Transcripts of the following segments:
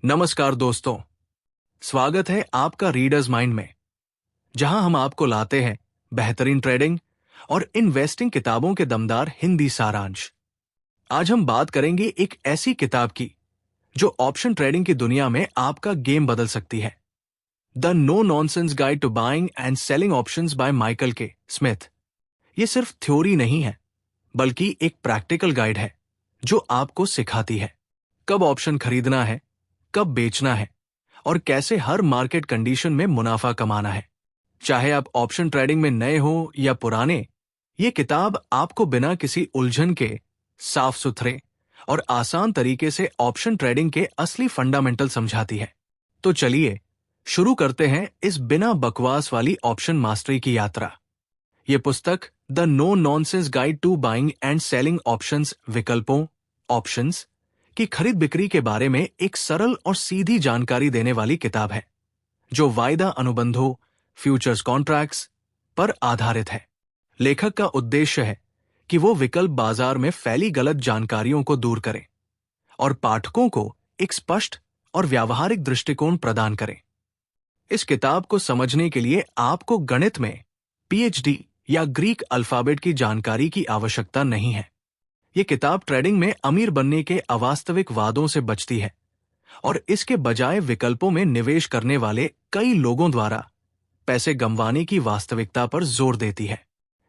नमस्कार दोस्तों, स्वागत है आपका रीडर्स माइंड में, जहां हम आपको लाते हैं बेहतरीन ट्रेडिंग और इन्वेस्टिंग किताबों के दमदार हिंदी सारांश। आज हम बात करेंगे एक ऐसी किताब की जो ऑप्शन ट्रेडिंग की दुनिया में आपका गेम बदल सकती है। The no nonsense guide to buying and selling options by Michael K Smith. ये सिर्फ थ्योरी नहीं है, बल्कि एक प्रैक्टिकल गाइड है जो आपको सिखाती है कब ऑप्शन खरीदना है, कब बेचना है और कैसे हर मार्केट कंडीशन में मुनाफा कमाना है। चाहे आप ऑप्शन ट्रेडिंग में नए हो या पुराने, ये किताब आपको बिना किसी उलझन के साफ सुथरे और आसान तरीके से ऑप्शन ट्रेडिंग के असली फंडामेंटल समझाती है। तो चलिए शुरू करते हैं इस बिना बकवास वाली ऑप्शन मास्टरी की यात्रा। ये पुस्तक the no nonsense guide to buying and selling options, विकल्पों ऑप्शंस की खरीद बिक्री के बारे में एक सरल और सीधी जानकारी देने वाली किताब है, जो वायदा अनुबंधों, फ्यूचर्स कॉन्ट्रैक्ट्स पर आधारित है। लेखक का उद्देश्य है कि वो विकल्प बाजार में फैली गलत जानकारियों को दूर करे और पाठकों को एक स्पष्ट और व्यावहारिक दृष्टिकोण प्रदान करे। इस किताब को समझने के लिए आपको गणित में पीएचडी या ग्रीक अल्फाबेट की जानकारी की आवश्यकता नहीं है। ये किताब ट्रेडिंग में अमीर बनने के अवास्तविक वादों से बचती है और इसके बजाय विकल्पों में निवेश करने वाले कई लोगों द्वारा पैसे गंवाने की वास्तविकता पर जोर देती है।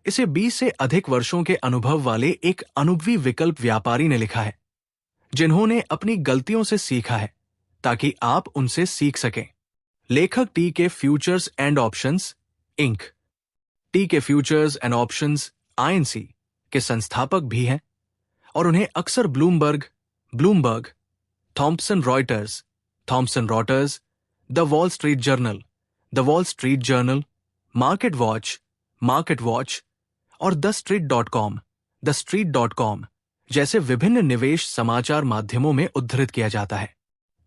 इसे 20 से अधिक वर्षों के अनुभव वाले एक अनुभवी विकल्प व्यापारी ने लिखा है, जिन्होंने अपनी गलतियों से सीखा है ताकि आप उनसे सीख सकें। लेखक T K Futures and Options Inc, T K Futures and Options INC के संस्थापक भी हैं और उन्हें अक्सर Bloomberg, Thomson Reuters, the Wall Street Journal, Market Watch और द स्ट्रीट.कॉम जैसे विभिन्न निवेश समाचार माध्यमों में उद्धृत किया जाता है।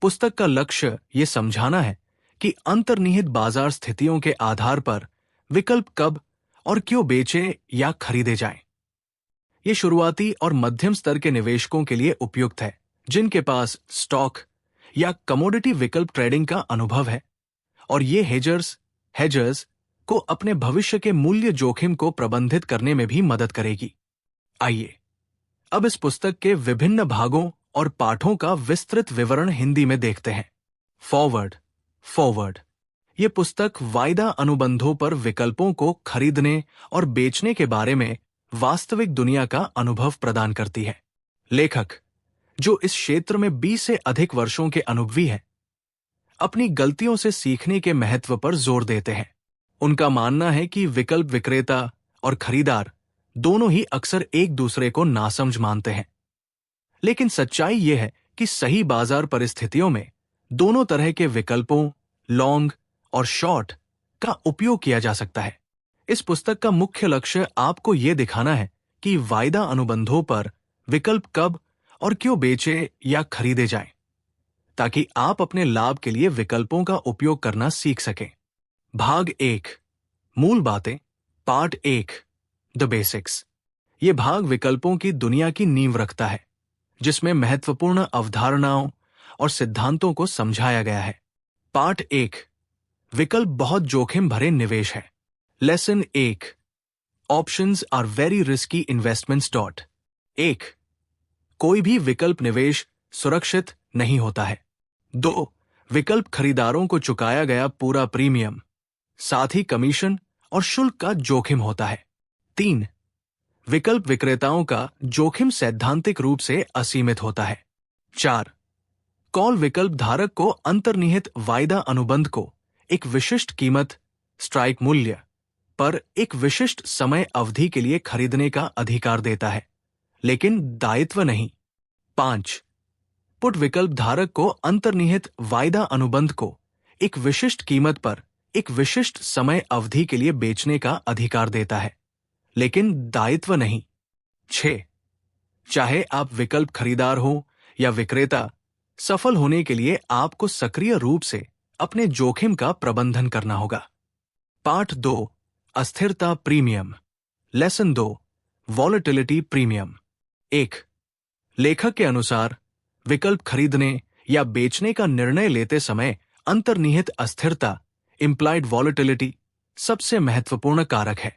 पुस्तक का लक्ष्य ये समझाना है कि अंतर्निहित बाजार स्थितियों के आधार पर विकल्प कब और क्यों बेचे या खरीदे जाएं। ये शुरुआती और मध्यम स्तर के निवेशकों के लिए उपयुक्त है, जिनके पास स्टॉक या कमोडिटी विकल्प ट्रेडिंग का अनुभव है, और ये हेजर्स को अपने भविष्य के मूल्य जोखिम को प्रबंधित करने में भी मदद करेगी। आइए अब इस पुस्तक के विभिन्न भागों और पाठों का विस्तृत विवरण हिंदी में देखते हैं। फॉरवर्ड। ये पुस्तक वायदा अनुबंधों पर विकल्पों को खरीदने और बेचने के बारे में वास्तविक दुनिया का अनुभव प्रदान करती है। लेखक, जो इस क्षेत्र में 20 से अधिक वर्षों के अनुभवी हैं, अपनी गलतियों से सीखने के महत्व पर जोर देते हैं। उनका मानना है कि विकल्प विक्रेता और खरीदार दोनों ही अक्सर एक दूसरे को नासमझ मानते हैं, लेकिन सच्चाई यह है कि सही बाजार परिस्थितियों में दोनों तरह के विकल्पों, लॉन्ग और शॉर्ट, का उपयोग किया जा सकता है। इस पुस्तक का मुख्य लक्ष्य आपको यह दिखाना है कि वायदा अनुबंधों पर विकल्प कब और क्यों बेचे या खरीदे जाएं, ताकि आप अपने लाभ के लिए विकल्पों का उपयोग करना सीख सकें। भाग 1, मूल बातें, पार्ट 1, द बेसिक्स। ये भाग विकल्पों की दुनिया की नींव रखता है, जिसमें महत्वपूर्ण अवधारणाओं और सिद्धांतों को समझाया गया है। पार्ट 1, विकल्प बहुत जोखिम भरे निवेश है। Lesson 1, options are very risky investments. 1, कोई भी विकल्प निवेश सुरक्षित नहीं होता है। 2, विकल्प खरीदारों को चुकाया गया पूरा प्रीमियम, साथ ही कमीशन और शुल्क का जोखिम होता है। 3, विकल्प विक्रेताओं का जोखिम सैद्धांतिक रूप से असीमित होता है। 4, कॉल विकल्प धारक को अंतर्निहित वायदा अनुबंध को एक विशिष्ट कीमत, स्ट्राइक मूल्य पर एक विशिष्ट समय अवधि के लिए खरीदने का अधिकार देता है, लेकिन दायित्व नहीं। 5, पुट विकल्प धारक को अंतर्निहित वायदा अनुबंध को एक विशिष्ट कीमत पर एक विशिष्ट समय अवधि के लिए बेचने का अधिकार देता है, लेकिन दायित्व नहीं। 6, चाहे आप विकल्प खरीदार हो या विक्रेता, सफल होने के लिए आपको सक्रिय रूप से अपने जोखिम का प्रबंधन करना होगा। पार्ट 2, अस्थिरता प्रीमियम। Lesson 2, volatility premium. 1, लेखक के अनुसार विकल्प खरीदने या बेचने का निर्णय लेते समय अंतर्निहित अस्थिरता, इम्प्लाइड वॉलेटिलिटी, सबसे महत्वपूर्ण कारक है।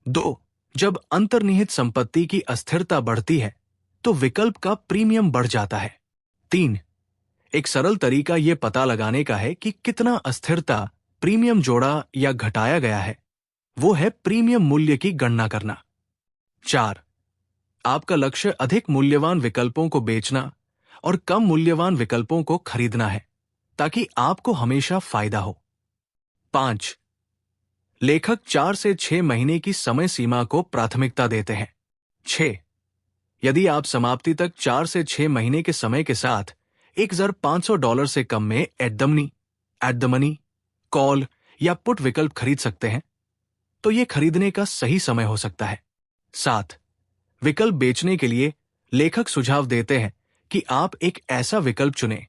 2. जब अंतर्निहित संपत्ति की अस्थिरता बढ़ती है तो विकल्प का प्रीमियम बढ़ जाता है। 3. एक सरल तरीका यह पता लगाने का है कि कितना अस्थिरता प्रीमियम जोड़ा या घटाया गया है, वो है प्रीमियम मूल्य की गणना करना। 4. आपका लक्ष्य अधिक मूल्यवान विकल्पों को बेचना और कम मूल्यवान विकल्पों को खरीदना है ताकि आपको हमेशा फायदा हो। 5. लेखक 4 से 6 महीने की समय सीमा को प्राथमिकता देते हैं। 6. यदि आप समाप्ति तक 4 से 6 महीने के समय के साथ $1,500 से कम में एट द मनी, कॉल या पुट विकल्प खरीद सकते हैं तो यह खरीदने का सही समय हो सकता है। 7. विकल्प बेचने के लिए लेखक सुझाव देते हैं कि आप एक ऐसा विकल्प चुनें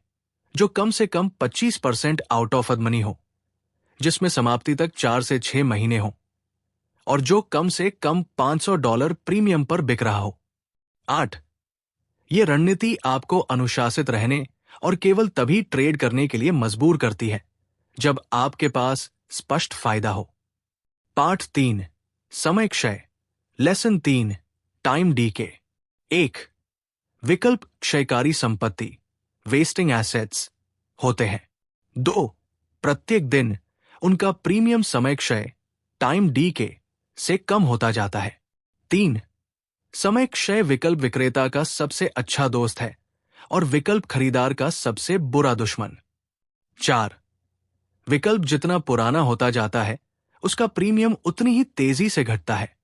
जो कम से कम 25% आउट ऑफ द मनी हो, जिसमें समाप्ति तक 4 से 6 महीने हो और जो कम से कम $500 प्रीमियम पर बिक रहा हो। 8. यह रणनीति आपको अनुशासित रहने और केवल तभी ट्रेड करने के लिए मजबूर करती है जब आपके पास स्पष्ट फायदा हो। पाठ 3, समय क्षय। Lesson 3, time DK. 1. विकल्प क्षयकारी संपत्ति, वेस्टिंग एसेट्स होते हैं। 2. प्रत्येक दिन उनका प्रीमियम समय क्षय, टाइम डीके से कम होता जाता है। 3. समय क्षय विकल्प विक्रेता का सबसे अच्छा दोस्त है और विकल्प खरीदार का सबसे बुरा दुश्मन। 4. विकल्प जितना पुराना होता जाता है उसका प्रीमियम उतनी ही तेजी से घटता है,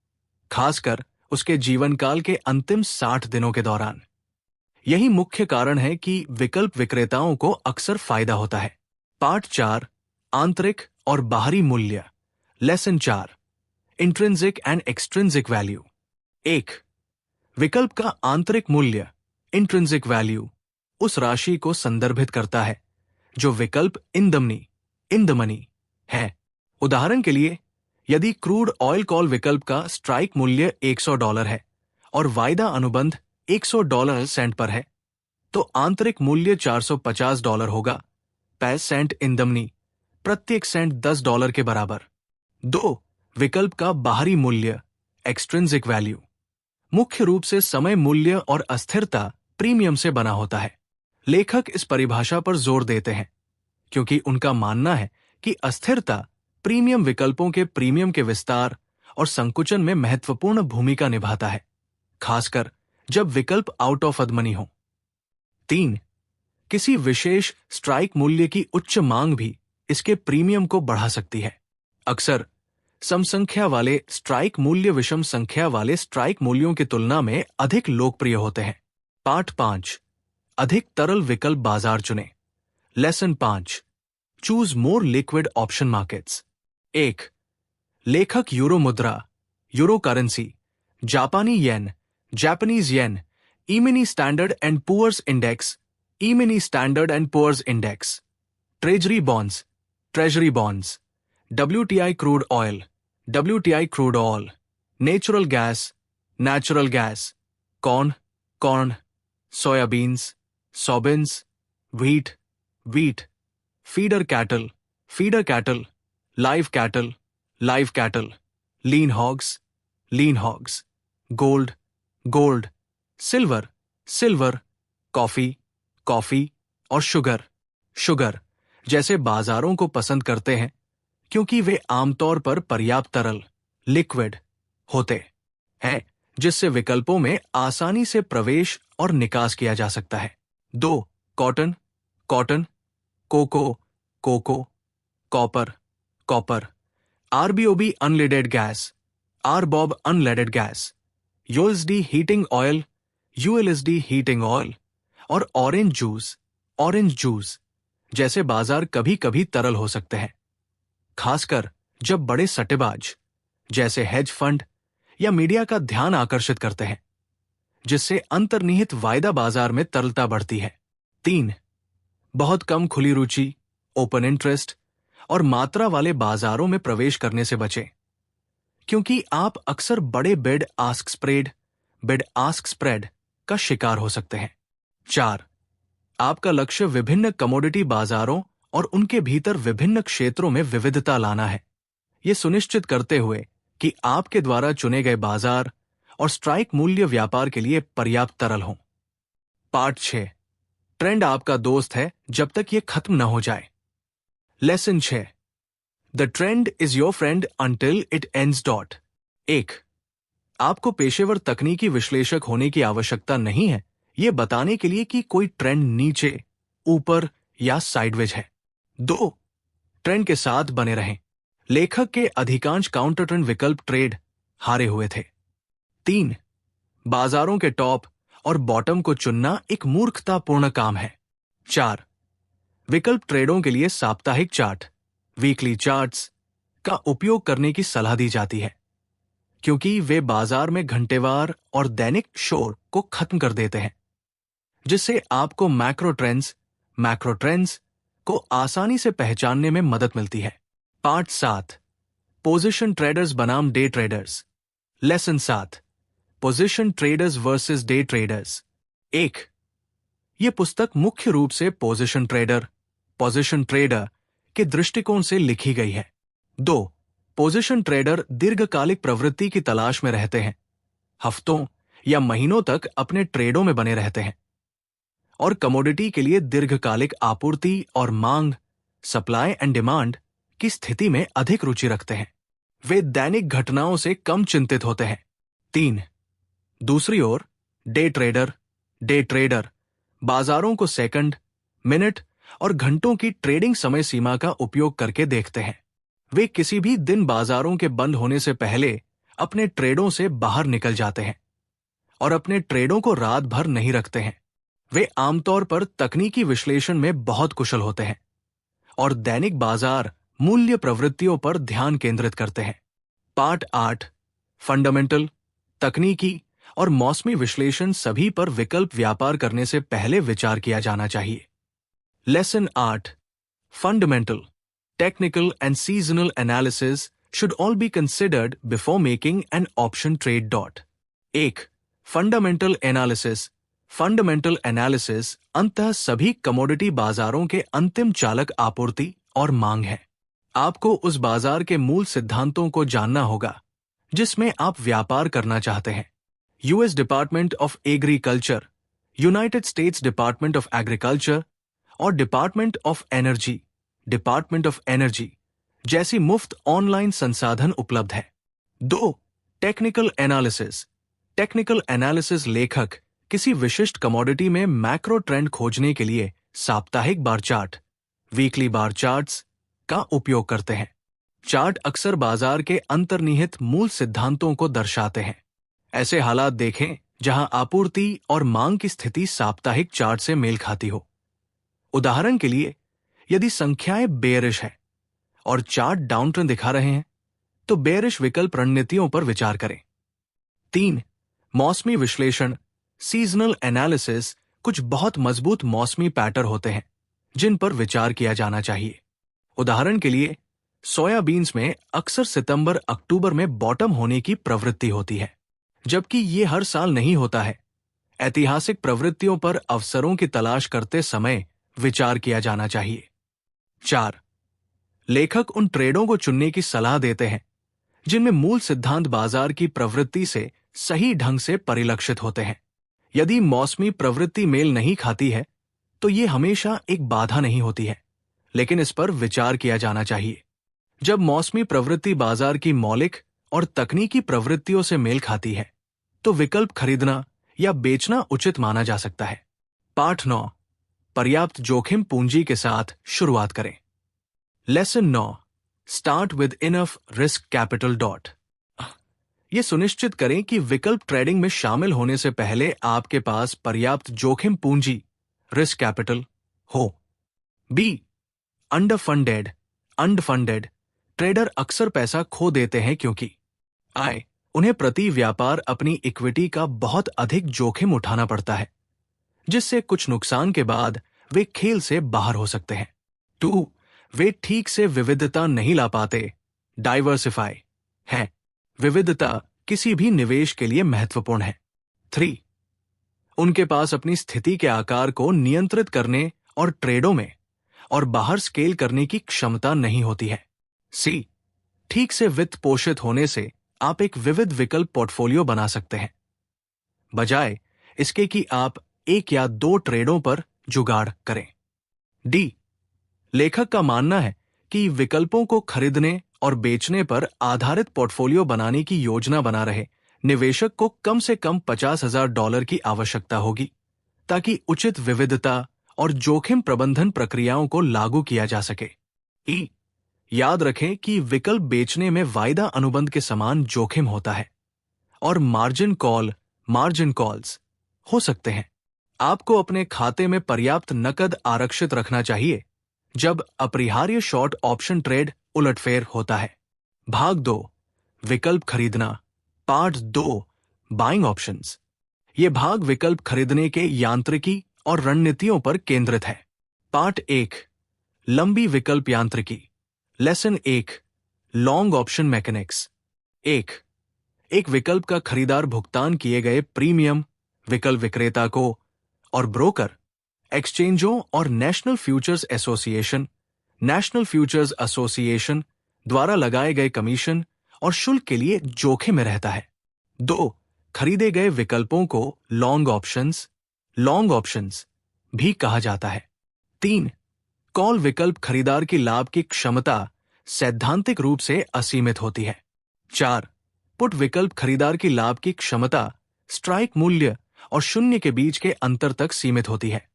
खासकर उसके जीवन काल के अंतिम 60 दिनों के दौरान। यही मुख्य कारण है कि विकल्प विक्रेताओं को अक्सर फायदा होता है। पाठ 4, आंतरिक और बाहरी मूल्य। Lesson 4, intrinsic and extrinsic value. 1. विकल्प का आंतरिक मूल्य, इंट्रिंसिक वैल्यू, उस राशि को संदर्भित करता है जो विकल्प इन द मनी है। उदाहरण के लिए, यदि क्रूड ऑयल कॉल विकल्प का स्ट्राइक मूल्य $100 है और वायदा अनुबंध $100 पर है, तो आंतरिक मूल्य $450 होगा, $5 इन द मनी, प्रत्येक सेंट $10 के बराबर। 2. विकल्प का बाहरी मूल्य, एक्सट्रिंसिक वैल्यू, मुख्य रूप से समय मूल्य और अस्थिरता प्रीमियम से बना होता है। लेखक इस परिभाषा पर जोर देते हैं क्योंकि उनका मानना है कि अस्थिरता प्रीमियम विकल्पों के प्रीमियम के विस्तार और संकुचन में महत्वपूर्ण भूमिका निभाता है, खासकर जब विकल्प आउट ऑफ द मनी हो। 3. किसी विशेष स्ट्राइक मूल्य की उच्च मांग भी इसके प्रीमियम को बढ़ा सकती है। अक्सर सम संख्या वाले स्ट्राइक मूल्य विषम संख्या वाले स्ट्राइक मूल्यों की तुलना में अधिक लोकप्रिय होते हैं। पाठ 5, अधिक तरल विकल्प बाजार चुनें। Lesson 5, choose more liquid option markets. 1. लेखक यूरो मुद्रा, यूरो करेंसी, जापानी yen, Japanese yen, E mini Standard and Poor's index, E mini Standard and Poor's index, treasury bonds, WTI crude oil, WTI crude oil, natural gas, corn, soybeans, wheat, feeder cattle, live cattle, lean hogs, gold, silver, coffee और sugar जैसे बाजारों को पसंद करते हैं क्योंकि वे आमतौर पर पर्याप्त तरल, लिक्विड होते हैं जिससे विकल्पों में आसानी से प्रवेश और निकास किया जा सकता है। 2. Cotton, cocoa, copper, RBOB unleaded gas, RBOB unleaded gas, USD heating oil, ULSD heating oil और ऑरेंज जूस जैसे बाजार कभी कभी तरल हो सकते हैं, खासकर जब बड़े सट्टेबाज जैसे हेज फंड या मीडिया का ध्यान आकर्षित करते हैं, जिससे अंतर्निहित वायदा बाजार में तरलता बढ़ती है। 3. बहुत कम खुली रुचि, ओपन इंटरेस्ट और मात्रा वाले बाजारों में प्रवेश करने से बचें, क्योंकि आप अक्सर बड़े बिड आस्क स्प्रेड का शिकार हो सकते हैं। 4. आपका लक्ष्य विभिन्न कमोडिटी बाजारों और उनके भीतर विभिन्न क्षेत्रों में विविधता लाना है, ये सुनिश्चित करते हुए कि आपके द्वारा चुने गए बाजार और स्ट्राइक मूल्य व्यापार के लिए पर्याप्त तरल हों। पार्ट 6, ट्रेंड आपका दोस्त है जब तक ये खत्म न हो जाए। Lesson 6, the trend is your friend until it ends dot. 1, आपको पेशेवर तकनीकी विश्लेषक होने की आवश्यकता नहीं है यह बताने के लिए कि कोई ट्रेंड नीचे, ऊपर या साइडवेज है। 2, ट्रेंड के साथ बने रहें। लेखक के अधिकांश काउंटर ट्रेंड विकल्प ट्रेड हारे हुए थे। 3, बाजारों के टॉप और बॉटम को चुनना एक मूर्खतापूर्ण काम है। 4, विकल्प ट्रेडों के लिए साप्ताहिक चार्ट, वीकली चार्ट्स का उपयोग करने की सलाह दी जाती है क्योंकि वे बाजार में घंटेवार और दैनिक शोर को खत्म कर देते हैं, जिससे आपको मैक्रो ट्रेंड्स को आसानी से पहचानने में मदद मिलती है। पार्ट 7, पोजीशन ट्रेडर्स बनाम day traders. Lesson 7, position traders versus day traders. 1, यह पुस्तक मुख्य रूप से पोजीशन ट्रेडर के दृष्टिकोण से लिखी गई है। 2, पोजीशन ट्रेडर दीर्घकालिक प्रवृत्ति की तलाश में रहते हैं, हफ्तों या महीनों तक अपने ट्रेडों में बने रहते हैं और कमोडिटी के लिए दीर्घकालिक आपूर्ति और मांग, सप्लाई एंड डिमांड की स्थिति में अधिक रुचि रखते हैं। वे दैनिक घटनाओं से कम चिंतित होते हैं। 3, दूसरी ओर डे ट्रेडर बाजारों को सेकंड, मिनट और घंटों की ट्रेडिंग समय सीमा का उपयोग करके देखते हैं। वे किसी भी दिन बाजारों के बंद होने से पहले अपने ट्रेडों से बाहर निकल जाते हैं और अपने ट्रेडों को रात भर नहीं रखते हैं। वे आमतौर पर तकनीकी विश्लेषण में बहुत कुशल होते हैं और दैनिक बाजार मूल्य प्रवृत्तियों पर ध्यान केंद्रित करते हैं। पार्ट 8, फंडामेंटल, तकनीकी और मौसमी विश्लेषण सभी पर विकल्प व्यापार करने से पहले विचार किया जाना चाहिए। Lesson 8, fundamental, technical and seasonal analysis should all be considered before making an option trade. 1, fundamental analysis अंततः सभी कमोडिटी बाजारों के अंतिम चालक आपूर्ति और मांग है। आपको उस बाजार के मूल सिद्धांतों को जानना होगा जिसमें आप व्यापार करना चाहते हैं। US department of agriculture, United states department of agriculture और डिपार्टमेंट ऑफ एनर्जी जैसी मुफ्त ऑनलाइन संसाधन उपलब्ध है। 2, टेक्निकल एनालिसिस लेखक किसी विशिष्ट कमोडिटी में मैक्रो ट्रेंड खोजने के लिए साप्ताहिक बार चार्ट, वीकली बार चार्ट्स का उपयोग करते हैं। चार्ट अक्सर बाजार के अंतर्निहित मूल सिद्धांतों को दर्शाते हैं। ऐसे हालात देखें जहां आपूर्ति और मांग की स्थिति साप्ताहिक चार्ट से मेल खाती हो। उदाहरण के लिए, यदि संख्याएं बेयरिश है और चार्ट डाउन ट्रेंड दिखा रहे हैं तो बेयरिश विकल्प रणनीतियों पर विचार करें। 3, मौसमी विश्लेषण, सीजनल एनालिसिस कुछ बहुत मजबूत मौसमी पैटर्न होते हैं जिन पर विचार किया जाना चाहिए। उदाहरण के लिए, सोयाबीन्स में अक्सर सितंबर-अक्टूबर में बॉटम होने की प्रवृत्ति होती है, जबकि ये हर साल नहीं होता है। ऐतिहासिक प्रवृत्तियों पर अवसरों की तलाश करते समय विचार किया जाना चाहिए। 4, लेखक उन ट्रेडों को चुनने की सलाह देते हैं जिनमें मूल सिद्धांत बाजार की प्रवृत्ति से सही ढंग से परिलक्षित होते हैं। यदि मौसमी प्रवृत्ति मेल नहीं खाती है तो ये हमेशा एक बाधा नहीं होती है, लेकिन इस पर विचार किया जाना चाहिए। जब मौसमी प्रवृत्ति बाजार की मौलिक और तकनीकी प्रवृत्तियों से मेल खाती है तो विकल्प खरीदना या बेचना उचित माना जा सकता है। पाठ 9, पर्याप्त जोखिम पूंजी के साथ शुरुआत करें। Lesson 9, start with enough risk capital. यह सुनिश्चित करें कि विकल्प ट्रेडिंग में शामिल होने से पहले आपके पास पर्याप्त जोखिम पूंजी रिस्क कैपिटल हो। बी, अंडरफंडेड ट्रेडर अक्सर पैसा खो देते हैं क्योंकि उन्हें प्रति व्यापार अपनी इक्विटी का बहुत अधिक जोखिम उठाना पड़ता है, जिससे कुछ नुकसान के बाद वे खेल से बाहर हो सकते हैं। 2, वे ठीक से विविधता नहीं ला पाते, डाइवर्सिफाई है। विविधता किसी भी निवेश के लिए महत्वपूर्ण है। 3, उनके पास अपनी स्थिति के आकार को नियंत्रित करने और ट्रेडों में और बाहर स्केल करने की क्षमता नहीं होती है। सी, ठीक से वित्त पोषित होने से आप एक विविध विकल्प पोर्टफोलियो बना सकते हैं, बजाय इसके कि आप एक या दो ट्रेडों पर जुगाड़ करें। डी, लेखक का मानना है कि विकल्पों को खरीदने और बेचने पर आधारित पोर्टफोलियो बनाने की योजना बना रहे निवेशक को कम से कम $50,000 की आवश्यकता होगी, ताकि उचित विविधता और जोखिम प्रबंधन प्रक्रियाओं को लागू किया जा सके। ई, याद रखें कि विकल्प बेचने में वायदा अनुबंध के समान जोखिम होता है और मार्जिन कॉल्स हो सकते हैं। आपको अपने खाते में पर्याप्त नकद आरक्षित रखना चाहिए जब अपरिहार्य शॉर्ट ऑप्शन ट्रेड उलटफेर होता है। भाग 2, विकल्प खरीदना। Part 2, buying options. ये भाग विकल्प खरीदने के यांत्रिकी और रणनीतियों पर केंद्रित है। पार्ट 1, लंबी विकल्प यांत्रिकी। Lesson 1, long option mechanics. एक विकल्प का खरीदार भुगतान किए गए प्रीमियम विकल्प विक्रेता को और ब्रोकर, एक्सचेंजों और नेशनल फ्यूचर्स एसोसिएशन द्वारा लगाए गए कमीशन और शुल्क के लिए जोखिम में रहता है। 2, खरीदे गए विकल्पों को लॉन्ग ऑप्शंस भी कहा जाता है। 3, कॉल विकल्प खरीदार की लाभ की क्षमता सैद्धांतिक रूप से असीमित होती है। 4, पुट विकल्प खरीदार की लाभ की क्षमता स्ट्राइक मूल्य और शून्य के बीच के अंतर तक सीमित होती है,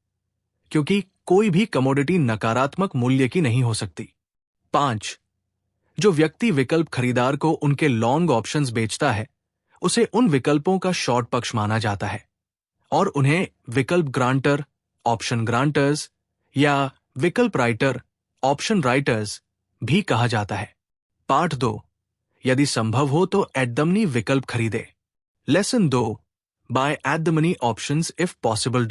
क्योंकि कोई भी कमोडिटी नकारात्मक मूल्य की नहीं हो सकती। 5, जो व्यक्ति विकल्प खरीदार को उनके लॉन्ग ऑप्शंस बेचता है, उसे उन विकल्पों का शॉर्ट पक्ष माना जाता है और उन्हें विकल्प ग्रांटर, ऑप्शन ग्रांटर्स या विकल्प राइटर, ऑप्शन राइटर्स भी कहा जाता है। पार्ट 2, यदि संभव हो तो एट द मनी विकल्प खरीदे। Lesson 2, by at the money options if possible.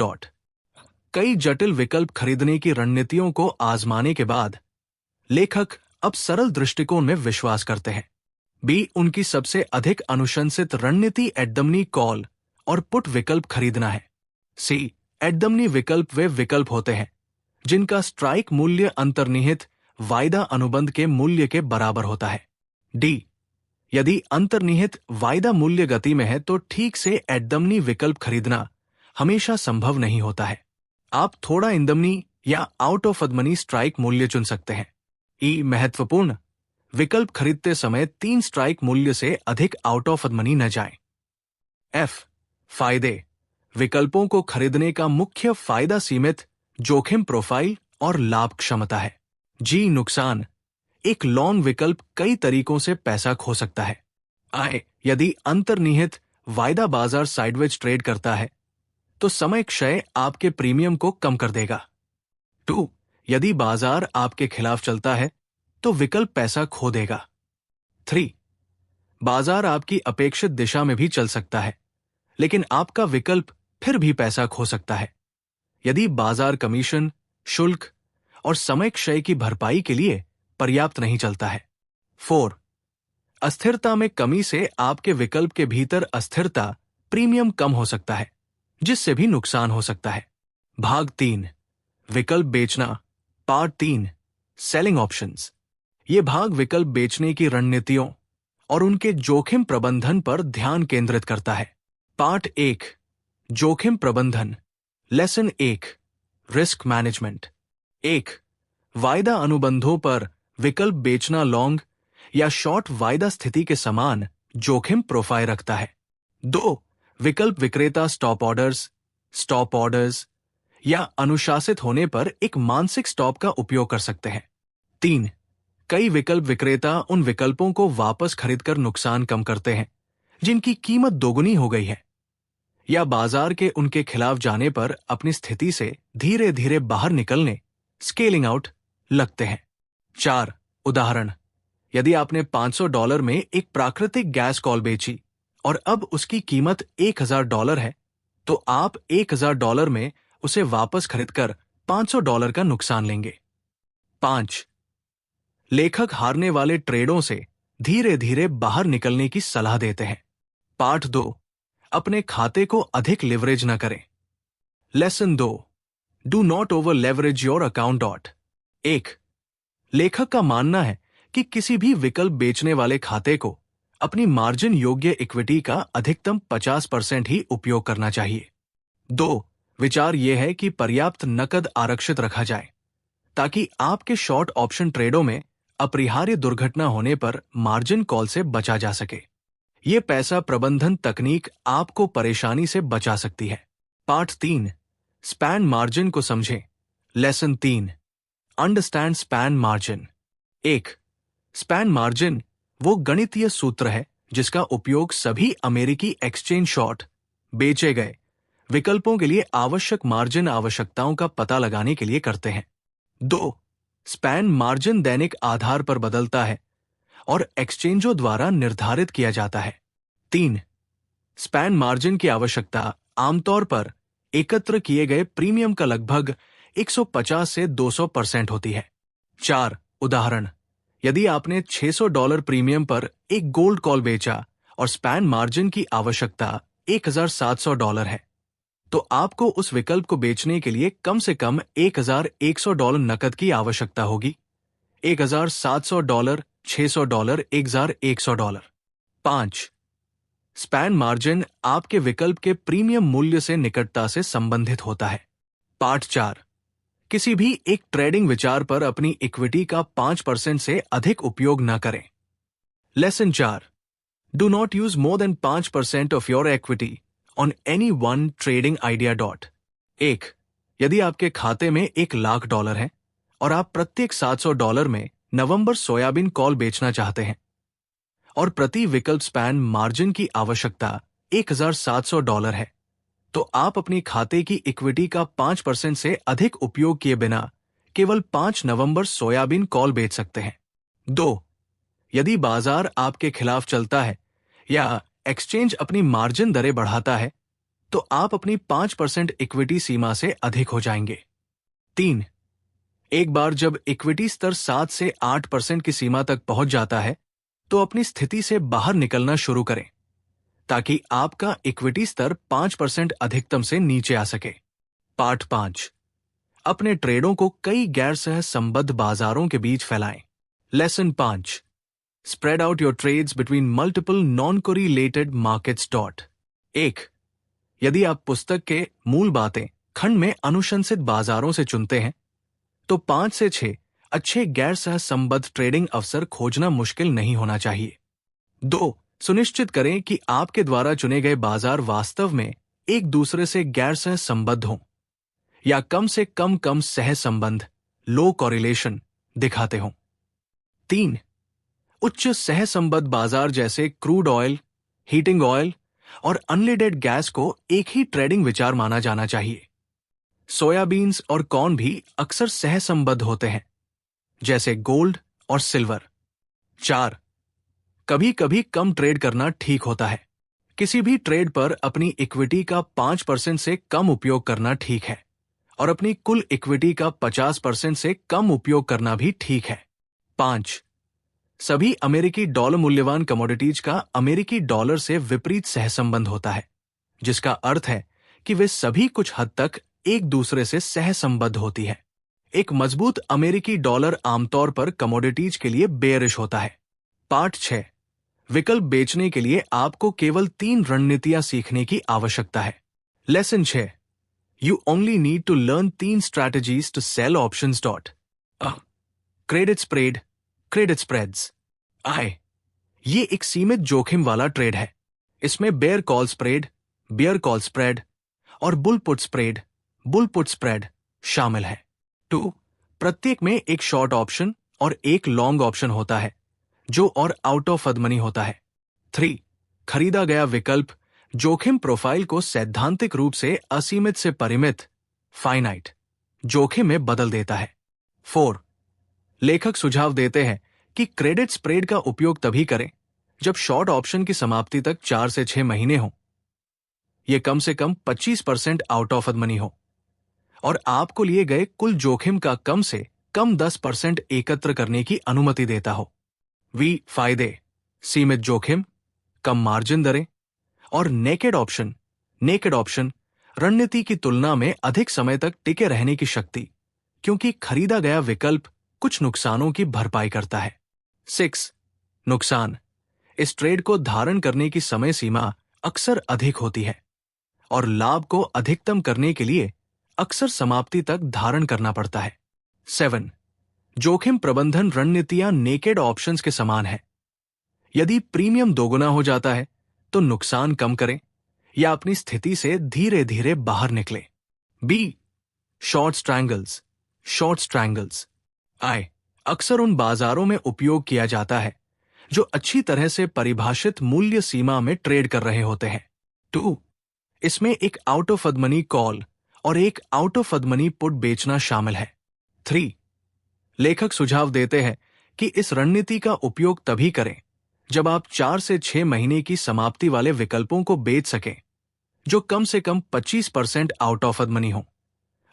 कई जटिल विकल्प खरीदने की रणनीतियों को आजमाने के बाद लेखक अब सरल दृष्टिकोण में विश्वास करते हैं। बी, उनकी सबसे अधिक अनुशंसित रणनीति एट द मनी कॉल और पुट विकल्प खरीदना है। सी, एट द मनी विकल्प वे विकल्प होते हैं जिनका स्ट्राइक मूल्य अंतर्निहित वायदा अनुबंध के मूल्य के बराबर होता है। डी, यदि अंतर्निहित वायदा मूल्य गति में है तो ठीक से एट द मनी विकल्प खरीदना हमेशा संभव नहीं होता है। आप थोड़ा इन द मनी या out of the money strike मूल्य चुन सकते हैं। ई, महत्वपूर्ण, विकल्प खरीदते समय 3 स्ट्राइक मूल्य से अधिक आउट ऑफ द मनी न जाएं। एफ, फायदे, विकल्पों को खरीदने का मुख्य फायदा सीमित जोखिम प्रोफाइल और लाभ क्षमता है। जी, नुकसान, एक लॉन्ग विकल्प कई तरीकों से पैसा खो सकता है। आय, यदि अंतर्निहित वायदा बाजार साइडवेज ट्रेड करता है तो समय क्षय आपके प्रीमियम को कम कर देगा। 2, यदि बाजार आपके खिलाफ चलता है तो विकल्प पैसा खो देगा। 3, बाजार आपकी अपेक्षित दिशा में भी चल सकता है, लेकिन आपका विकल्प फिर भी पैसा खो सकता है यदि बाजार कमीशन, शुल्क और समय क्षय की भरपाई के लिए पर्याप्त नहीं चलता है। 4, अस्थिरता में कमी से आपके विकल्प के भीतर अस्थिरता प्रीमियम कम हो सकता है, जिससे भी नुकसान हो सकता है। भाग 3, विकल्प बेचना। Part 3, selling options. ये भाग विकल्प बेचने की रणनीतियों और उनके जोखिम प्रबंधन पर ध्यान केंद्रित करता है। पार्ट 1, जोखिम प्रबंधन। Lesson 1, risk management. 1, वायदा अनुबंधों पर विकल्प बेचना लॉन्ग या शॉर्ट वायदा स्थिति के समान जोखिम प्रोफाइल रखता है। 2, विकल्प विक्रेता स्टॉप ऑर्डर्स या अनुशासित होने पर एक मानसिक स्टॉप का उपयोग कर सकते हैं। 3, कई विकल्प विक्रेता उन विकल्पों को वापस खरीदकर नुकसान कम करते हैं जिनकी कीमत दोगुनी हो गई है, या बाजार के उनके खिलाफ जाने पर अपनी स्थिति से धीरे धीरे बाहर निकलने, स्केलिंग आउट लगते हैं। 4, उदाहरण, यदि आपने $500 में एक प्राकृतिक गैस कॉल बेची और अब उसकी कीमत $1,000 है, तो आप $1,000 में उसे वापस खरीदकर $500 का नुकसान लेंगे। 5, लेखक हारने वाले ट्रेडों से धीरे धीरे बाहर निकलने की सलाह देते हैं। पार्ट 2, अपने खाते को अधिक लिवरेज न करें। Lesson 2, do not over leverage your account. 1. लेखक का मानना है कि किसी भी विकल्प बेचने वाले खाते को अपनी मार्जिन योग्य इक्विटी का अधिकतम 50% ही उपयोग करना चाहिए. 2. विचार यह है कि पर्याप्त नकद आरक्षित रखा जाए ताकि आपके शॉर्ट ऑप्शन ट्रेडों में अपरिहार्य दुर्घटना होने पर मार्जिन कॉल से बचा जा सके. ये पैसा प्रबंधन तकनीक आपको परेशानी से बचा सकती है. पार्ट 3, स्पैन मार्जिन को समझें. Lesson 3, understand span margin. 1. Span margin वो गणितीय सूत्र है जिसका उपयोग सभी अमेरिकी एक्सचेंज शॉर्ट बेचे गए विकल्पों के लिए आवश्यक मार्जिन आवश्यकताओं का पता लगाने के लिए करते हैं. 2. स्पैन मार्जिन दैनिक आधार पर बदलता है और एक्सचेंजों द्वारा निर्धारित किया जाता है. 3. स्पैन मार्जिन की आवश्यकता आमतौर पर एकत्र किए गए प्रीमियम का लगभग 150 से 200% होती है. 4. उदाहरण, यदि आपने $600 प्रीमियम पर एक गोल्ड कॉल बेचा और स्पैन मार्जिन की आवश्यकता $1,700 है, तो आपको उस विकल्प को बेचने के लिए कम से कम $1,100 नकद की आवश्यकता होगी. $1,700, $600, $1,100. 5. स्पैन मार्जिन आपके विकल्प के प्रीमियम मूल्य से निकटता से संबंधित होता है. पार्ट 4, किसी भी एक ट्रेडिंग विचार पर अपनी इक्विटी का 5% से अधिक उपयोग न करें. Lesson 4, do not use more than 5% of your equity on any one trading idea. 1. यदि आपके खाते में $1,00,000 है और आप प्रत्येक $700 में नवंबर सोयाबीन कॉल बेचना चाहते हैं और प्रति विकल्प स्पैन मार्जिन की आवश्यकता $1,700 है, तो आप अपनी खाते की इक्विटी का 5% से अधिक उपयोग किए बिना केवल 5 नवंबर सोयाबीन कॉल बेच सकते हैं. 2. यदि बाजार आपके खिलाफ चलता है या एक्सचेंज अपनी मार्जिन दरें बढ़ाता है, तो आप अपनी 5% इक्विटी सीमा से अधिक हो जाएंगे. 3. एक बार जब इक्विटी स्तर 7 से 8% की सीमा तक पहुंच जाता है, तो अपनी स्थिति से बाहर निकलना शुरू करें ताकि आपका इक्विटी स्तर 5% अधिकतम से नीचे आ सके. पार्ट 5, अपने ट्रेडों को कई गैर सहसंबद्ध बाजारों के बीच फैलाएं. Lesson 5, spread out your trades between multiple non correlated markets. 1. यदि आप पुस्तक के मूल बातें खंड में अनुशंसित बाजारों से चुनते हैं, तो 5 से 6 अच्छे गैर सहसंबद्ध ट्रेडिंग अवसर खोजना मुश्किल नहीं होना चाहिए. 2. सुनिश्चित करें कि आपके द्वारा चुने गए बाजार वास्तव में एक दूसरे से गैर सहसंबद्ध हों या कम से कम सहसंबंध लो कॉरिलेशन दिखाते हों. 3. उच्च सहसंबद्ध बाजार जैसे क्रूड ऑयल, हीटिंग ऑयल और अनलीडेड गैस को एक ही ट्रेडिंग विचार माना जाना चाहिए. सोयाबीन्स और कॉर्न भी अक्सर सहसंबद्ध होते हैं, जैसे गोल्ड और सिल्वर. 4. कभी कभी कम ट्रेड करना ठीक होता है. किसी भी ट्रेड पर अपनी इक्विटी का 5% से कम उपयोग करना ठीक है और अपनी कुल इक्विटी का 50% से कम उपयोग करना भी ठीक है. 5. सभी अमेरिकी डॉलर मूल्यवान कमोडिटीज का अमेरिकी डॉलर से विपरीत सहसंबंध होता है, जिसका अर्थ है कि वे सभी कुछ हद तक एक दूसरे से सहसंबद्ध होती है. एक मजबूत अमेरिकी डॉलर आमतौर पर कमोडिटीज के लिए बेयरिश होता है. पार्ट 6, विकल्प बेचने के लिए आपको केवल 3 रणनीतियां सीखने की आवश्यकता है. Lesson 6, you only need to learn 3 strategies to sell options. Credit spread, credit spreads. ये एक सीमित जोखिम वाला ट्रेड है. इसमें bear call spread, bear call spread और bull put spread, bull put spread शामिल है. 2. प्रत्येक में एक शॉर्ट ऑप्शन और एक लॉन्ग ऑप्शन होता है जो और आउट ऑफ द मनी होता है. 3. खरीदा गया विकल्प जोखिम प्रोफाइल को सैद्धांतिक रूप से असीमित से परिमित फाइनाइट जोखिम में बदल देता है. 4. लेखक सुझाव देते हैं कि क्रेडिट स्प्रेड का उपयोग तभी करें जब शॉर्ट ऑप्शन की समाप्ति तक 4 से 6 महीने हों, यह कम से कम 25% आउट ऑफ द मनी हो और आपको लिए गए कुल जोखिम का कम से कम 10% एकत्र करने की अनुमति देता हो. फायदे: सीमित जोखिम, कम मार्जिन दरें और नेकेड ऑप्शन रणनीति की तुलना में अधिक समय तक टिके रहने की शक्ति, क्योंकि खरीदा गया विकल्प कुछ नुकसानों की भरपाई करता है। 6. नुकसान। इस ट्रेड को धारण करने की समय सीमा अक्सर अधिक होती है और लाभ को अधिकतम करने के लिए अक्सर समाप्ति तक धारण करना पड़ता है। 7. जोखिम प्रबंधन रणनीतियां नेकेड ऑप्शंस के समान है। यदि प्रीमियम दोगुना हो जाता है तो नुकसान कम करें या अपनी स्थिति से धीरे धीरे बाहर निकले। B. Short strangles. Short strangles अक्सर उन बाजारों में उपयोग किया जाता है जो अच्छी तरह से परिभाषित मूल्य सीमा में ट्रेड कर रहे होते हैं। 2. इसमें एक out of the money call और एक out of the money put बेचना शामिल है। 3. लेखक सुझाव देते हैं कि इस रणनीति का उपयोग तभी करें जब आप 4 से 6 महीने की समाप्ति वाले विकल्पों को बेच सकें जो कम से कम 25% आउट ऑफ द मनी हो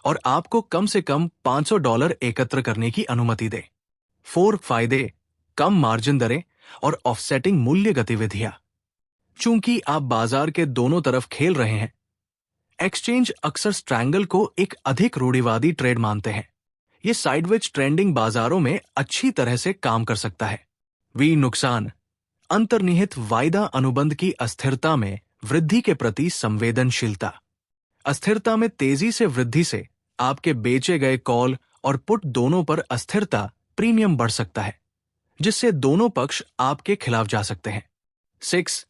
और आपको कम से कम $500 एकत्र करने की अनुमति दे। 4. फायदे, कम मार्जिन दरें और ऑफसेटिंग मूल्य गतिविधियां। चूंकि आप बाजार के दोनों तरफ खेल रहे हैं, एक्सचेंज अक्सर स्ट्रैंगल को एक अधिक रूढ़िवादी ट्रेड मानते हैं। ये साइडवेज ट्रेंडिंग बाजारों में अच्छी तरह से काम कर सकता है। वी. नुकसान। अंतर्निहित वायदा अनुबंध की अस्थिरता में वृद्धि के प्रति संवेदनशीलता। अस्थिरता में तेजी से वृद्धि से आपके बेचे गए कॉल और पुट दोनों पर अस्थिरता प्रीमियम बढ़ सकता है, जिससे दोनों पक्ष आपके खिलाफ जा सकते हैं। 6.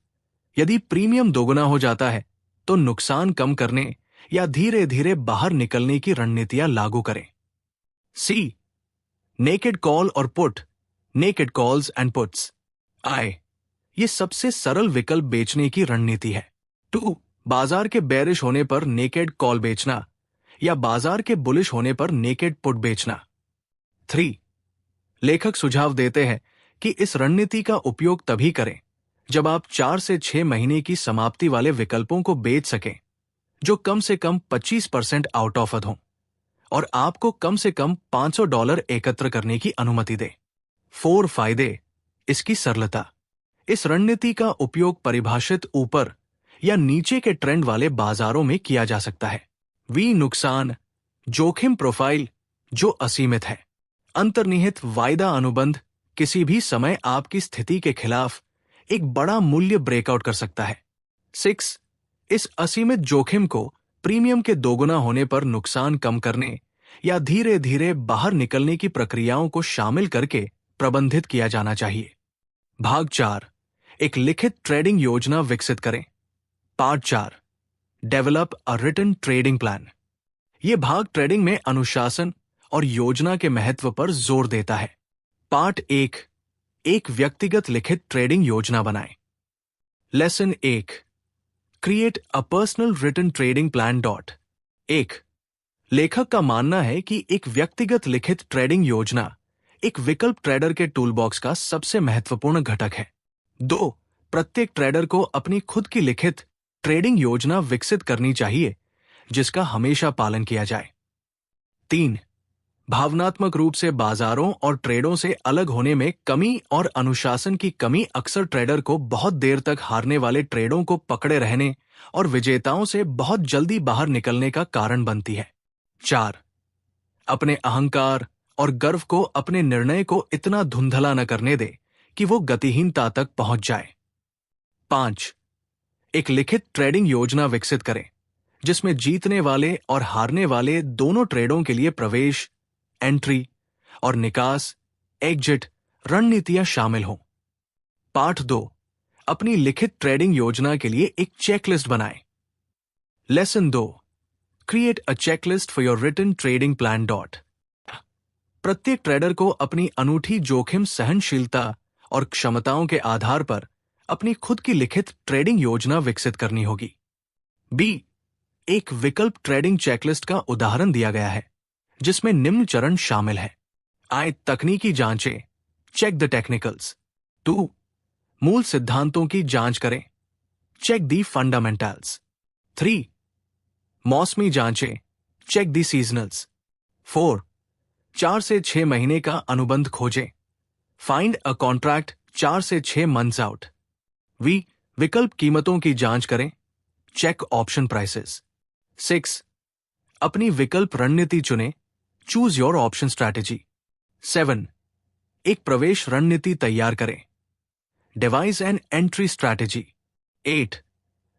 यदि प्रीमियम दोगुना हो जाता है तो नुकसान कम करने या धीरे धीरे बाहर निकलने की रणनीतियां लागू करें। सी. नेकेड कॉल और put. Naked calls and puts ये सबसे सरल विकल्प बेचने की रणनीति है। 2. बाजार के बेरिश होने पर नेकेड कॉल बेचना या बाजार के बुलिश होने पर नेकेड पुट बेचना। 3. लेखक सुझाव देते हैं कि इस रणनीति का उपयोग तभी करें जब आप 4 से 6 महीने की समाप्ति वाले विकल्पों को बेच सकें जो कम से कम 25% आउट ऑफ द हों और आपको कम से कम $500 एकत्र करने की अनुमति दे। 4. फायदे, इसकी सरलता। इस रणनीति का उपयोग परिभाषित ऊपर या नीचे के ट्रेंड वाले बाजारों में किया जा सकता है। वी. नुकसान। जोखिम प्रोफाइल जो असीमित है। अंतर्निहित वायदा अनुबंध किसी भी समय आपकी स्थिति के खिलाफ एक बड़ा मूल्य ब्रेकआउट कर सकता है। 6. इस असीमित जोखिम को प्रीमियम के दोगुना होने पर नुकसान कम करने या धीरे धीरे बाहर निकलने की प्रक्रियाओं को शामिल करके प्रबंधित किया जाना चाहिए। भाग 4. एक लिखित ट्रेडिंग योजना विकसित करें। Part 4. Develop a written trading plan. यह भाग ट्रेडिंग में अनुशासन और योजना के महत्व पर जोर देता है। पार्ट 1. एक व्यक्तिगत लिखित ट्रेडिंग योजना बनाएं। Lesson 1. Create a personal written trading plan. 1. लेखक का मानना है कि एक व्यक्तिगत लिखित ट्रेडिंग योजना एक विकल्प ट्रेडर के टूलबॉक्स का सबसे महत्वपूर्ण घटक है। 2. प्रत्येक ट्रेडर को अपनी खुद की लिखित ट्रेडिंग योजना विकसित करनी चाहिए जिसका हमेशा पालन किया जाए। 3. भावनात्मक रूप से बाजारों और ट्रेडों से अलग होने में कमी और अनुशासन की कमी अक्सर ट्रेडर को बहुत देर तक हारने वाले ट्रेडों को पकड़े रहने और विजेताओं से बहुत जल्दी बाहर निकलने का कारण बनती है। 4. अपने अहंकार और गर्व को अपने निर्णय को इतना धुंधला न करने दे कि वो गतिहीनता तक पहुंच जाए। 5. एक लिखित ट्रेडिंग योजना विकसित करें जिसमें जीतने वाले और हारने वाले दोनों ट्रेडों के लिए प्रवेश, एंट्री और निकास, एग्जिट रणनीतियां शामिल हों। पार्ट 2. अपनी लिखित ट्रेडिंग योजना के लिए एक चेकलिस्ट बनाएं। Lesson 2. Create a checklist for your written trading plan. प्रत्येक ट्रेडर को अपनी अनूठी जोखिम सहनशीलता और क्षमताओं के आधार पर अपनी खुद की लिखित ट्रेडिंग योजना विकसित करनी होगी। बी. एक विकल्प ट्रेडिंग चेकलिस्ट का उदाहरण दिया गया है जिसमें निम्न चरण शामिल है। तकनीकी जांचें, चेक द टेक्निकल्स। 2. मूल सिद्धांतों की जांच करें, चेक द फंडामेंटल्स। 3. मौसमी जांचें, चेक द सीजनल्स। 4. 4 से 6 महीने का अनुबंध खोजें, फाइंड अ कॉन्ट्रैक्ट 4 से 6 मंथ्स आउट। विकल्प कीमतों की जांच करें, चेक ऑप्शन प्राइसेस। 6. अपनी विकल्प रणनीति चुनें, चूज योर ऑप्शन स्ट्रैटेजी। 7. एक प्रवेश रणनीति तैयार करें, डिवाइस एंड एंट्री स्ट्रैटेजी। 8.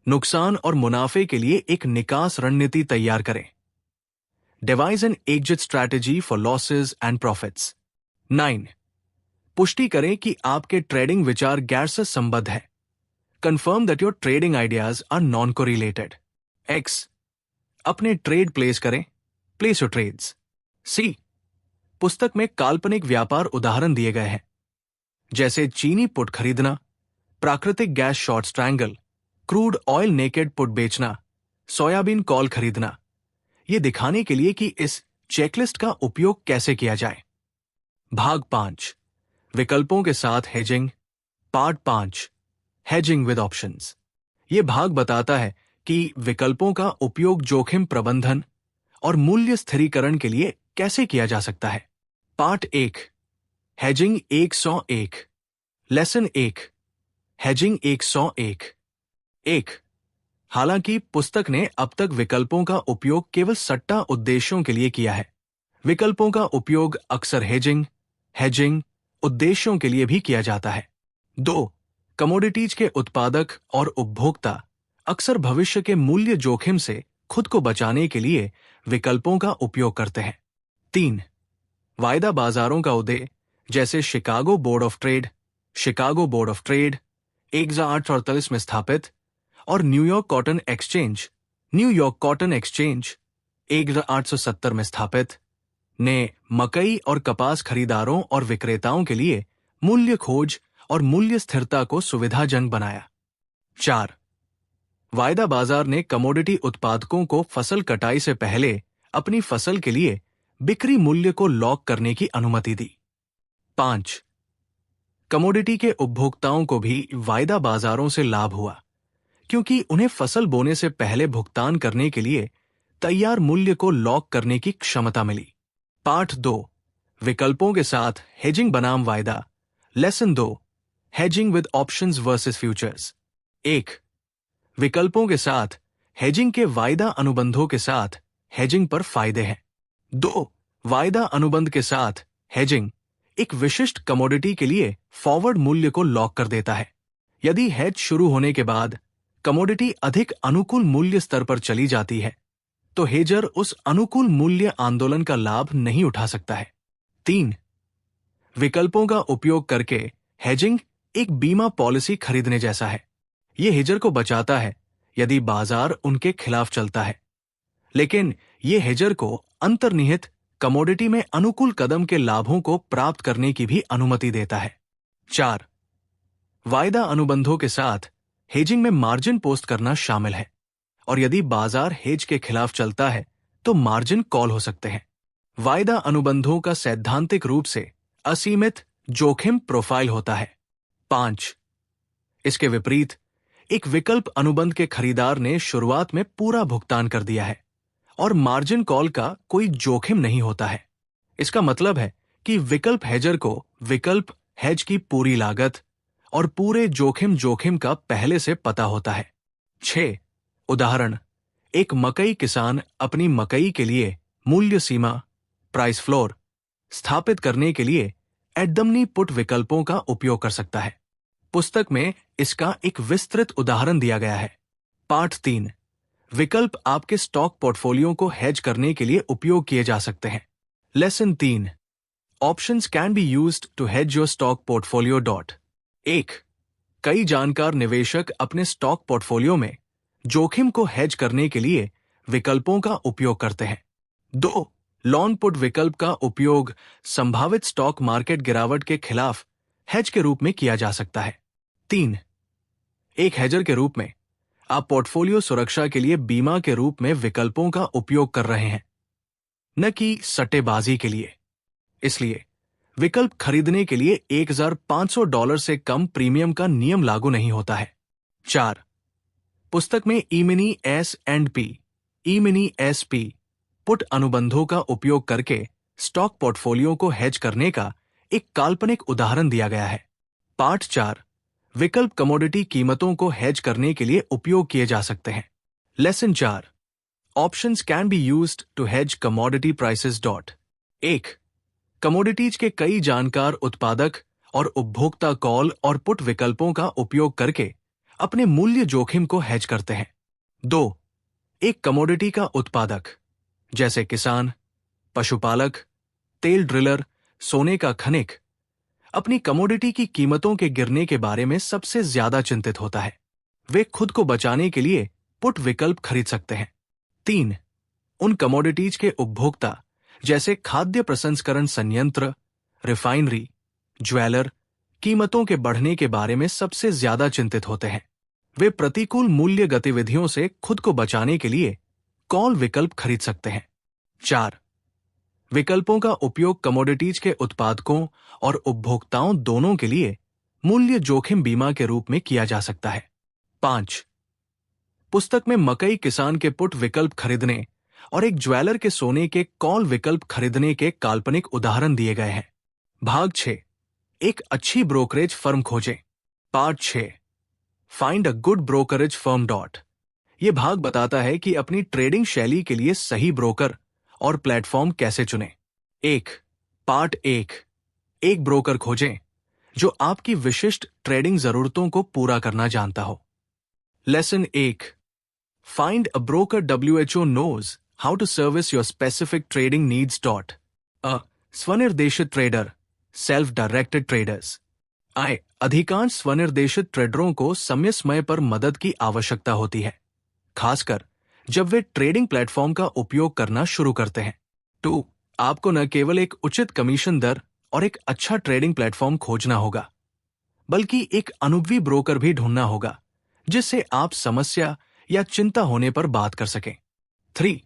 नुकसान और मुनाफे के लिए एक निकास रणनीति तैयार करें, device and exit strategy for losses and profits. 9. पुष्टि करें कि आपके ट्रेडिंग विचार गैर से संबद्ध है, confirm that your trading ideas are non correlated. X. अपने ट्रेड प्लेस करें, प्लेस योर ट्रेड्स। C. पुस्तक में काल्पनिक व्यापार उदाहरण दिए गए हैं, जैसे चीनी पुट खरीदना, प्राकृतिक gas short strangle, crude oil naked put बेचना, सोयाबीन कॉल खरीदना, ये दिखाने के लिए कि इस चेकलिस्ट का उपयोग कैसे किया जाए। भाग 5, विकल्पों के साथ hedging. Part 5, hedging with options. ये भाग बताता है कि विकल्पों का उपयोग जोखिम प्रबंधन और मूल्य स्थिरीकरण के लिए कैसे किया जा सकता है। Part 1, hedging 101। Lesson 1, hedging 101। 1. हालांकि पुस्तक ने अब तक विकल्पों का उपयोग केवल सट्टा उद्देश्यों के लिए किया है, विकल्पों का उपयोग अक्सर हेजिंग उद्देश्यों के लिए भी किया जाता है। 2. कमोडिटीज के उत्पादक और उपभोक्ता अक्सर भविष्य के मूल्य जोखिम से खुद को बचाने के लिए विकल्पों का उपयोग करते हैं। 3. वायदा बाजारों का उदय, जैसे शिकागो बोर्ड ऑफ ट्रेड 1848 में स्थापित और न्यूयॉर्क कॉटन एक्सचेंज 1870 में स्थापित, ने मकई और कपास खरीदारों और विक्रेताओं के लिए मूल्य खोज और मूल्य स्थिरता को सुविधाजनक बनाया। 4. वायदा बाजार ने कमोडिटी उत्पादकों को फसल कटाई से पहले अपनी फसल के लिए बिक्री मूल्य को लॉक करने की अनुमति दी। 5. कमोडिटी के उपभोक्ताओं को भी वायदा बाजारों से लाभ हुआ, क्योंकि उन्हें फसल बोने से पहले भुगतान करने के लिए तैयार मूल्य को लॉक करने की क्षमता मिली। पार्ट 2, विकल्पों के साथ हेजिंग बनाम वायदा। Lesson 2, hedging with options versus futures. 1. विकल्पों के साथ हेजिंग के वायदा अनुबंधों के साथ हेजिंग पर फायदे हैं। 2. वायदा अनुबंध के साथ हेजिंग एक विशिष्ट कमोडिटी के लिए फॉरवर्ड मूल्य को लॉक कर देता है। यदि हेज शुरू होने के बाद कमोडिटी अधिक अनुकूल मूल्य स्तर पर चली जाती है, तो हेजर उस अनुकूल मूल्य आंदोलन का लाभ नहीं उठा सकता है। 3. विकल्पों का उपयोग करके हेजिंग एक बीमा पॉलिसी खरीदने जैसा है। यह हेजर को बचाता है यदि बाजार उनके खिलाफ चलता है, लेकिन यह हेजर को अंतर्निहित कमोडिटी में अनुकूल कदम के लाभों को प्राप्त करने की भी अनुमति देता है। 4. वायदा अनुबंधों के साथ हेजिंग में मार्जिन पोस्ट करना शामिल है, और यदि बाजार हेज के खिलाफ चलता है तो मार्जिन कॉल हो सकते हैं। वायदा अनुबंधों का सैद्धांतिक रूप से असीमित जोखिम प्रोफाइल होता है। 5. इसके विपरीत एक विकल्प अनुबंध के खरीदार ने शुरुआत में पूरा भुगतान कर दिया है और मार्जिन कॉल का कोई जोखिम नहीं होता है। इसका मतलब है कि विकल्प हेजर को विकल्प हेज की पूरी लागत और पूरे जोखिम का पहले से पता होता है। 6. उदाहरण, एक मकई किसान अपनी मकई के लिए मूल्य सीमा प्राइस फ्लोर स्थापित करने के लिए एडमनी पुट विकल्पों का उपयोग कर सकता है। पुस्तक में इसका एक विस्तृत उदाहरण दिया गया है। पार्ट 3, विकल्प आपके स्टॉक पोर्टफोलियो को हेज करने के लिए उपयोग किए जा सकते हैं। Lesson 3, options can be used to hedge your stock portfolio. 1. कई जानकार निवेशक अपने स्टॉक पोर्टफोलियो में जोखिम को हेज करने के लिए विकल्पों का उपयोग करते हैं। 2. लॉन्ग पुट विकल्प का उपयोग संभावित स्टॉक मार्केट गिरावट के खिलाफ हेज के रूप में किया जा सकता है। 3. एक हेजर के रूप में आप पोर्टफोलियो सुरक्षा के लिए बीमा के रूप में विकल्पों का उपयोग कर रहे हैं, न कि सट्टेबाजी के लिए। इसलिए विकल्प खरीदने के लिए $1,500 से कम प्रीमियम का नियम लागू नहीं होता है। 4. पुस्तक में ई-मिनी S&P, ई-मिनी SP पुट अनुबंधों का उपयोग करके स्टॉक पोर्टफोलियो को हेज करने का एक काल्पनिक उदाहरण दिया गया है। पार्ट 4, विकल्प कमोडिटी कीमतों को हेज करने के लिए उपयोग किए जा सकते हैं। Lesson 4, options can be used to hedge commodity prices. 1. Commodities के कई जानकार उत्पादक और उपभोक्ता कॉल और पुट विकल्पों का उपयोग करके अपने मूल्य जोखिम को हेज करते हैं. 2. एक कमोडिटी का उत्पादक जैसे किसान, पशुपालक, तेल ड्रिलर, सोने का खनिक अपनी कमोडिटी की कीमतों के गिरने के बारे में सबसे ज्यादा चिंतित होता है. वे खुद को बचाने के लिए पुट विकल्प खरीद सकते हैं. 3. उन कमोडिटीज के उपभोक्ता जैसे खाद्य प्रसंस्करण संयंत्र, रिफाइनरी, ज्वेलर कीमतों के बढ़ने के बारे में सबसे ज्यादा चिंतित होते हैं. वे प्रतिकूल मूल्य गतिविधियों से खुद को बचाने के लिए कॉल विकल्प खरीद सकते हैं. 4. विकल्पों का उपयोग कमोडिटीज के उत्पादकों और उपभोक्ताओं दोनों के लिए मूल्य जोखिम बीमा के रूप में किया जा सकता है. 5. पुस्तक में मकई किसान के पुट विकल्प खरीदने और एक ज्वेलर के सोने के कॉल विकल्प खरीदने के काल्पनिक उदाहरण दिए गए हैं. भाग 6. एक अच्छी ब्रोकरेज फर्म खोजें. Part 6. Find a good brokerage firm. यह भाग बताता है कि अपनी ट्रेडिंग शैली के लिए सही ब्रोकर और प्लेटफॉर्म कैसे चुनें. 1. पार्ट 1. एक ब्रोकर खोजें जो आपकी विशिष्ट ट्रेडिंग जरूरतों को पूरा करना जानता हो. Lesson 1. Find a broker. WHO knows how to service your specific trading needs. A. स्वनिर्देशित ट्रेडर, सेल्फ डायरेक्टेड ट्रेडर्स. अधिकांश स्वनिर्देशित ट्रेडरों को समय समय पर मदद की आवश्यकता होती है, खासकर जब वे ट्रेडिंग प्लेटफॉर्म का उपयोग करना शुरू करते हैं. 2. आपको न केवल एक उचित कमीशन दर और एक अच्छा ट्रेडिंग प्लेटफॉर्म खोजना होगा, बल्कि एक अनुभवी ब्रोकर भी ढूंढना होगा जिससे आप समस्या या चिंता होने पर बात कर सकें. 3.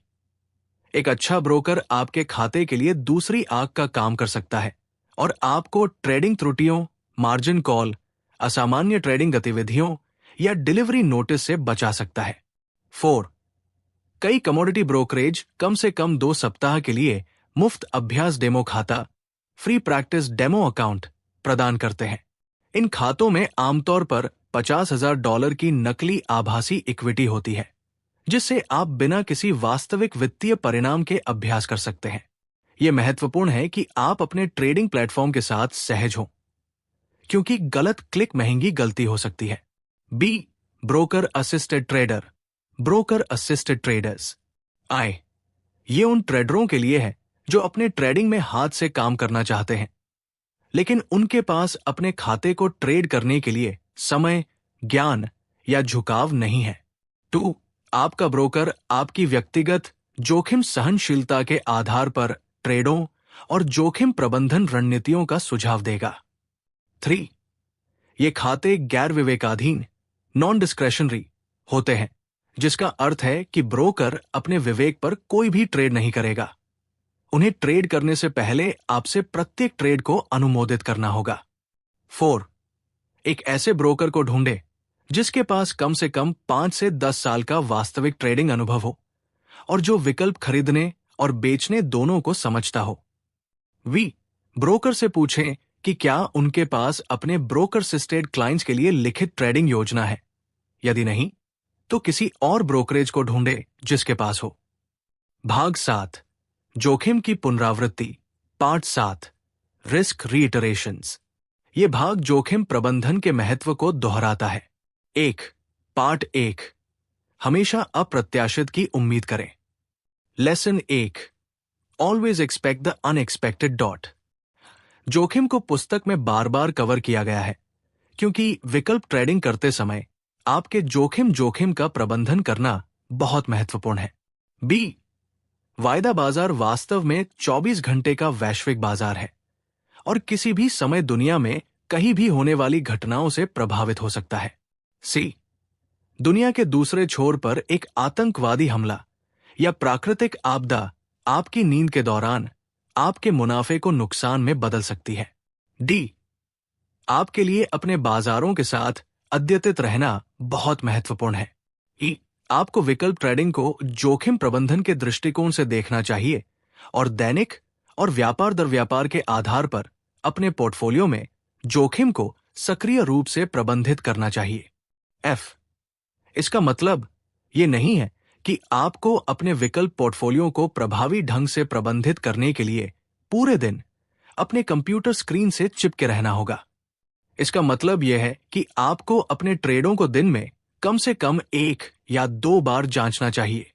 एक अच्छा ब्रोकर आपके खाते के लिए दूसरी आंख का काम कर सकता है और आपको ट्रेडिंग त्रुटियों, मार्जिन कॉल, असामान्य ट्रेडिंग गतिविधियों या डिलीवरी नोटिस से बचा सकता है. 4. कई कमोडिटी ब्रोकरेज कम से कम 2 सप्ताह के लिए मुफ्त अभ्यास डेमो खाता, फ्री प्रैक्टिस डेमो अकाउंट प्रदान करते हैं. इन खातों में आमतौर पर $50,000 की नकली आभासी इक्विटी होती है, जिससे आप बिना किसी वास्तविक वित्तीय परिणाम के अभ्यास कर सकते हैं. यह महत्वपूर्ण है कि आप अपने ट्रेडिंग प्लेटफॉर्म के साथ सहज हों, क्योंकि गलत क्लिक महंगी गलती हो सकती है. B. Broker assisted trader. Broker assisted traders. ये उन ट्रेडरों के लिए है जो अपने ट्रेडिंग में हाथ से काम करना चाहते हैं, लेकिन उनके पास अपने खाते को ट्रेड करने के लिए समय, ज्ञान या झुकाव नहीं है. 2. आपका ब्रोकर आपकी व्यक्तिगत जोखिम सहनशीलता के आधार पर ट्रेडों और जोखिम प्रबंधन रणनीतियों का सुझाव देगा. 3. ये खाते गैर विवेकाधीन, नॉन डिस्क्रेशनरी होते हैं, जिसका अर्थ है कि ब्रोकर अपने विवेक पर कोई भी ट्रेड नहीं करेगा. उन्हें ट्रेड करने से पहले आपसे प्रत्येक ट्रेड को अनुमोदित करना होगा. 4. एक ऐसे ब्रोकर को ढूंढें जिसके पास कम से कम 5 से 10 साल का वास्तविक ट्रेडिंग अनुभव हो और जो विकल्प खरीदने और बेचने दोनों को समझता हो. ब्रोकर से पूछें कि क्या उनके पास अपने ब्रोकर असिस्टेड क्लाइंट्स के लिए लिखित ट्रेडिंग योजना है. यदि नहीं, तो किसी और ब्रोकरेज को ढूंढे जिसके पास हो. भाग 7. जोखिम की पुनरावृत्ति. पार्ट 7. रिस्क रीइटरेशंस. ये भाग जोखिम प्रबंधन के महत्व को दोहराता है. 1. पार्ट 1. हमेशा अप्रत्याशित की उम्मीद करें. Lesson 1. Always expect the unexpected. जोखिम को पुस्तक में बार बार कवर किया गया है क्योंकि विकल्प ट्रेडिंग करते समय आपके जोखिम का प्रबंधन करना बहुत महत्वपूर्ण है. B. वायदा बाजार वास्तव में 24 घंटे का वैश्विक बाजार है और किसी भी समय दुनिया में कहीं भी होने वाली घटनाओं से प्रभावित हो सकता है. C. दुनिया के दूसरे छोर पर एक आतंकवादी हमला या प्राकृतिक आपदा आपकी नींद के दौरान आपके मुनाफे को नुकसान में बदल सकती है. D. आपके लिए अपने बाजारों के साथ अद्यतित रहना बहुत महत्वपूर्ण है. E. आपको विकल्प ट्रेडिंग को जोखिम प्रबंधन के दृष्टिकोण से देखना चाहिए और दैनिक और व्यापार दर व्यापार के आधार पर अपने पोर्टफोलियो में जोखिम को सक्रिय रूप से प्रबंधित करना चाहिए. F. इसका मतलब ये नहीं है कि आपको अपने विकल्प पोर्टफोलियो को प्रभावी ढंग से प्रबंधित करने के लिए पूरे दिन अपने कंप्यूटर स्क्रीन से चिपके रहना होगा। इसका मतलब यह है कि आपको अपने ट्रेडों को दिन में कम से कम 1 या 2 बार जांचना चाहिए।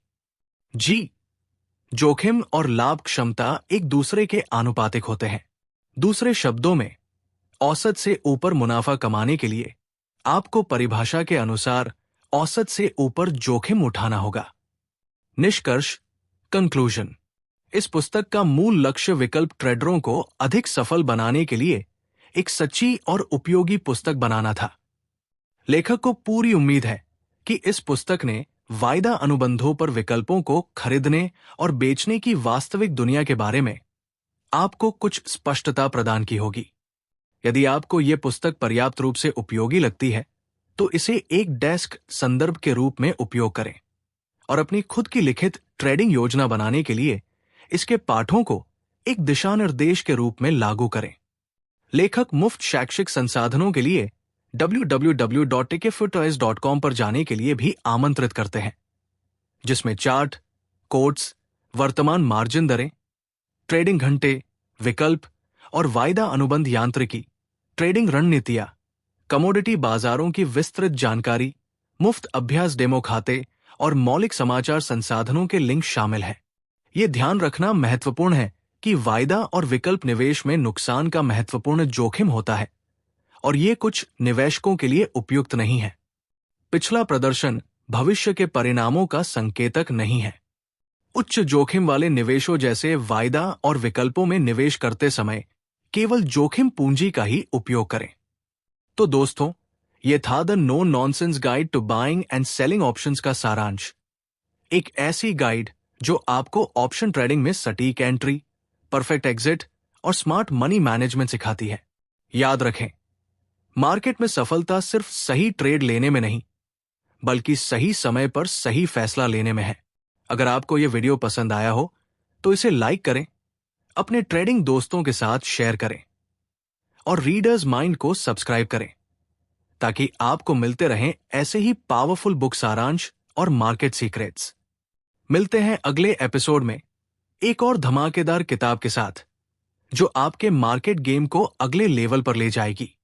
जी, जोखिम और लाभ क्षमता एक दूसरे के आनुपातिक होते हैं। दूसरे शब्दों में, औसत से ऊपर मुनाफा कमाने के लिए आपको परिभाषा के अनुसार औसत से ऊपर जोखिम उठाना होगा। निष्कर्ष, कंक्लूजन, इस पुस्तक का मूल लक्ष्य विकल्प ट्रेडरों को अधिक सफल बनाने के लिए एक सच्ची और उपयोगी पुस्तक बनाना था। लेखक को पूरी उम्मीद है कि इस पुस्तक ने वायदा अनुबंधों पर विकल्पों को खरीदने और बेचने की वास्तविक दुनिया के बारे में आपको कुछ स्पष्टता प्रदान की होगी। यदि आपको यह पुस्तक पर्याप्त रूप से उपयोगी लगती है, तो इसे एक डेस्क संदर्भ के रूप में उपयोग करें और अपनी खुद की लिखित ट्रेडिंग योजना बनाने के लिए इसके पाठों को एक दिशा निर्देश के रूप में लागू करें। लेखक मुफ्त शैक्षिक संसाधनों के लिए www.ticketfortoys.com पर जाने के लिए भी आमंत्रित करते हैं, जिसमें चार्ट, कोट्स, वर्तमान मार्जिन दरें, ट्रेडिंग घंटे, विकल्प और वायदा अनुबंध यांत्रिकी, ट्रेडिंग रणनीतियां, कमोडिटी बाजारों की विस्तृत जानकारी, मुफ्त अभ्यास डेमो खाते और मौलिक समाचार संसाधनों के लिंक शामिल हैं। ये ध्यान रखना महत्वपूर्ण है कि वायदा और विकल्प निवेश में नुकसान का महत्वपूर्ण जोखिम होता है और ये कुछ निवेशकों के लिए उपयुक्त नहीं है। पिछला प्रदर्शन भविष्य के परिणामों का संकेतक नहीं है। उच्च जोखिम वाले निवेशों जैसे वायदा और विकल्पों में निवेश करते समय केवल जोखिम पूंजी का ही उपयोग करें। तो दोस्तों, यह था the no nonsense guide to buying and selling options का सारांश। एक ऐसी गाइड जो आपको ऑप्शन ट्रेडिंग में सटीक एंट्री, परफेक्ट एग्जिट और स्मार्ट मनी मैनेजमेंट सिखाती है। याद रखें, मार्केट में सफलता सिर्फ सही ट्रेड लेने में नहीं, बल्कि सही समय पर सही फैसला लेने में है। अगर आपको यह वीडियो पसंद आया हो तो इसे लाइक करें, अपने ट्रेडिंग दोस्तों के साथ शेयर करें और रीडर्स माइंड को सब्सक्राइब करें, ताकि आपको मिलते रहें ऐसे ही पावरफुल बुक सारांश और मार्केट सीक्रेट्स। मिलते हैं अगले एपिसोड में एक और धमाकेदार किताब के साथ, जो आपके मार्केट गेम को अगले लेवल पर ले जाएगी।